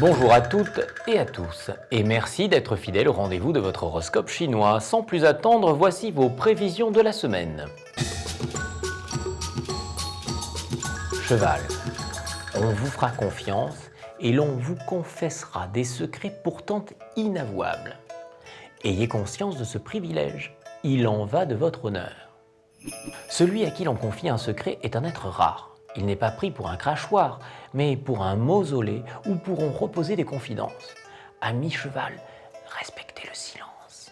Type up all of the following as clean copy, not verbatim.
Bonjour à toutes et à tous, et merci d'être fidèles au rendez-vous de votre horoscope chinois. Sans plus attendre, voici vos prévisions de la semaine. Cheval, on vous fera confiance et l'on vous confessera des secrets pourtant inavouables. Ayez conscience de ce privilège, il en va de votre honneur. Celui à qui l'on confie un secret est un être rare. Il n'est pas pris pour un crachoir, mais pour un mausolée où pourront reposer des confidences. Ami cheval, respectez le silence.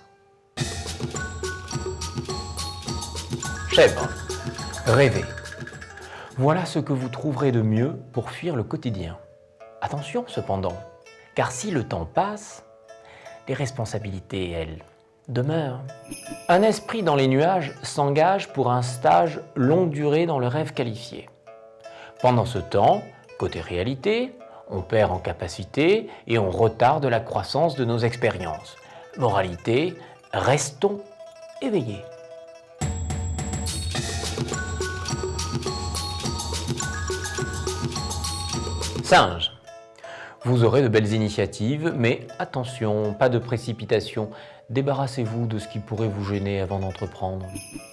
Chèvre, rêvez. Voilà ce que vous trouverez de mieux pour fuir le quotidien. Attention cependant, car si le temps passe, les responsabilités, elles, demeurent. Un esprit dans les nuages s'engage pour un stage longue durée dans le rêve qualifié. Pendant ce temps, côté réalité, on perd en capacité et on retarde la croissance de nos expériences. Moralité, restons éveillés. Singe, vous aurez de belles initiatives, mais attention, pas de précipitation. Débarrassez-vous de ce qui pourrait vous gêner avant d'entreprendre.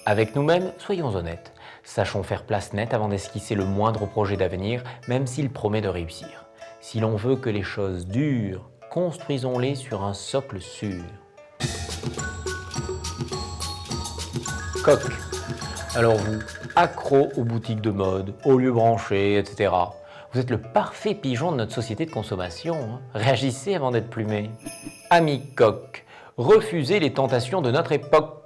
Avec nous-mêmes, soyons honnêtes. Sachons faire place nette avant d'esquisser le moindre projet d'avenir, même s'il promet de réussir. Si l'on veut que les choses durent, construisons-les sur un socle sûr. Coq, alors vous, accro aux boutiques de mode, aux lieux branchés, etc. Vous êtes le parfait pigeon de notre société de consommation. Réagissez avant d'être plumé. Ami coq, refusez les tentations de notre époque.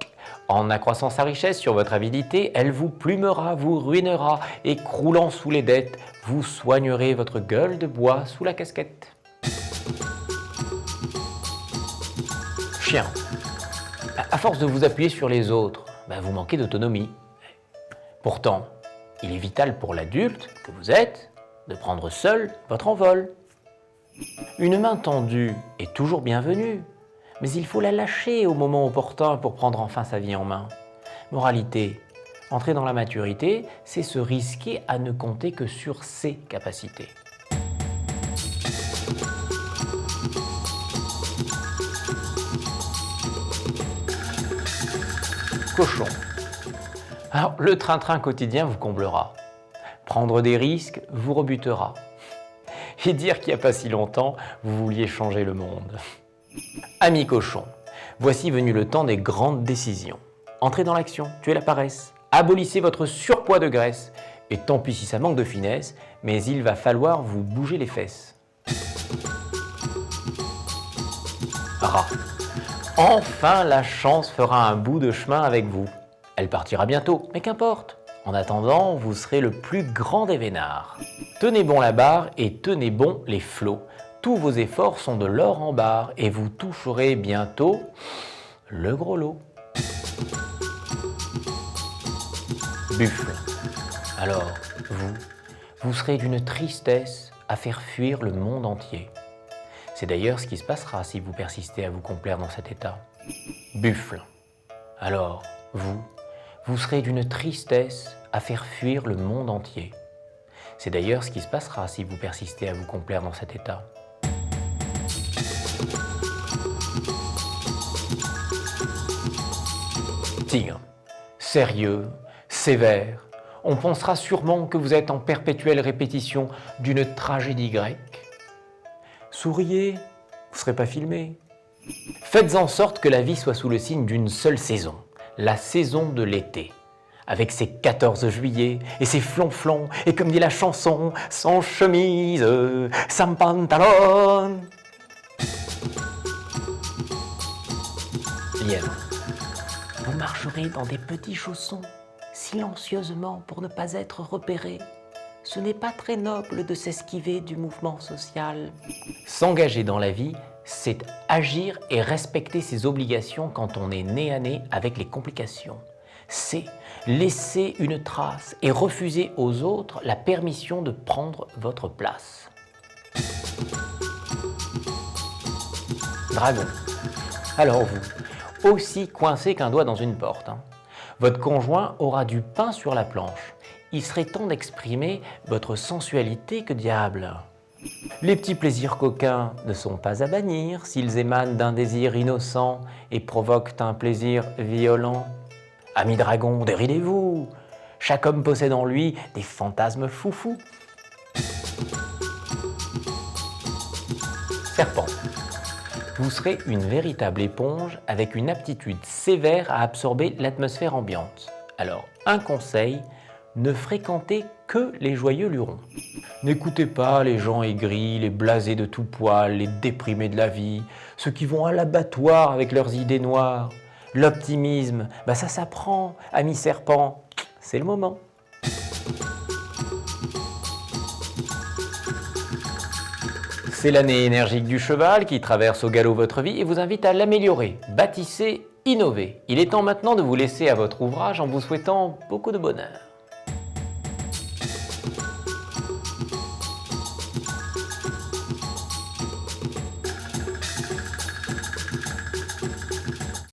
En accroissant sa richesse sur votre avidité, elle vous plumera, vous ruinera, et croulant sous les dettes, vous soignerez votre gueule de bois sous la casquette. Chien, à force de vous appuyer sur les autres, vous manquez d'autonomie. Pourtant, il est vital pour l'adulte que vous êtes de prendre seul votre envol. Une main tendue est toujours bienvenue, mais il faut la lâcher au moment opportun pour prendre enfin sa vie en main. Moralité, entrer dans la maturité, c'est se risquer à ne compter que sur ses capacités. Cochon. Alors, le train-train quotidien vous comblera. Prendre des risques vous rebutera. Et dire qu'il n'y a pas si longtemps, vous vouliez changer le monde. Ami cochon, voici venu le temps des grandes décisions. Entrez dans l'action, tuez la paresse, abolissez votre surpoids de graisse, et tant pis si ça manque de finesse, mais il va falloir vous bouger les fesses. Rat, enfin la chance fera un bout de chemin avec vous. Elle partira bientôt, mais qu'importe. En attendant, vous serez le plus grand des vénards. Tenez bon la barre et tenez bon les flots. Tous vos efforts sont de l'or en barre et vous toucherez bientôt le gros lot. Buffle. Alors, vous serez d'une tristesse à faire fuir le monde entier. C'est d'ailleurs ce qui se passera si vous persistez à vous complaire dans cet état. Buffle. Alors, vous serez d'une tristesse à faire fuir le monde entier. C'est d'ailleurs ce qui se passera si vous persistez à vous complaire dans cet état. Tigre, sérieux, sévère, on pensera sûrement que vous êtes en perpétuelle répétition d'une tragédie grecque. Souriez, vous ne serez pas filmé. Faites en sorte que la vie soit sous le signe d'une seule saison, la saison de l'été. Avec ses 14 juillet et ses flonflons, et comme dit la chanson, sans chemise, sans pantalon. Lièvre, vous marcherez dans des petits chaussons, silencieusement pour ne pas être repéré. Ce n'est pas très noble de s'esquiver du mouvement social. S'engager dans la vie, c'est agir et respecter ses obligations quand on est nez à nez avec les complications. C'est laisser une trace et refuser aux autres la permission de prendre votre place. Dragon. Alors vous, aussi coincé qu'un doigt dans une porte. Votre conjoint aura du pain sur la planche. Il serait temps d'exprimer votre sensualité, que diable. Les petits plaisirs coquins ne sont pas à bannir s'ils émanent d'un désir innocent et provoquent un plaisir violent. Amis dragons, déridez-vous! Chaque homme possède en lui des fantasmes foufous. Serpent. Vous serez une véritable éponge avec une aptitude sévère à absorber l'atmosphère ambiante. Alors, un conseil, ne fréquentez que les joyeux lurons. N'écoutez pas les gens aigris, les blasés de tout poil, les déprimés de la vie, ceux qui vont à l'abattoir avec leurs idées noires. L'optimisme, ça s'apprend, ami serpent, c'est le moment. C'est l'année énergique du cheval qui traverse au galop votre vie et vous invite à l'améliorer. Bâtissez, innovez. Il est temps maintenant de vous laisser à votre ouvrage en vous souhaitant beaucoup de bonheur.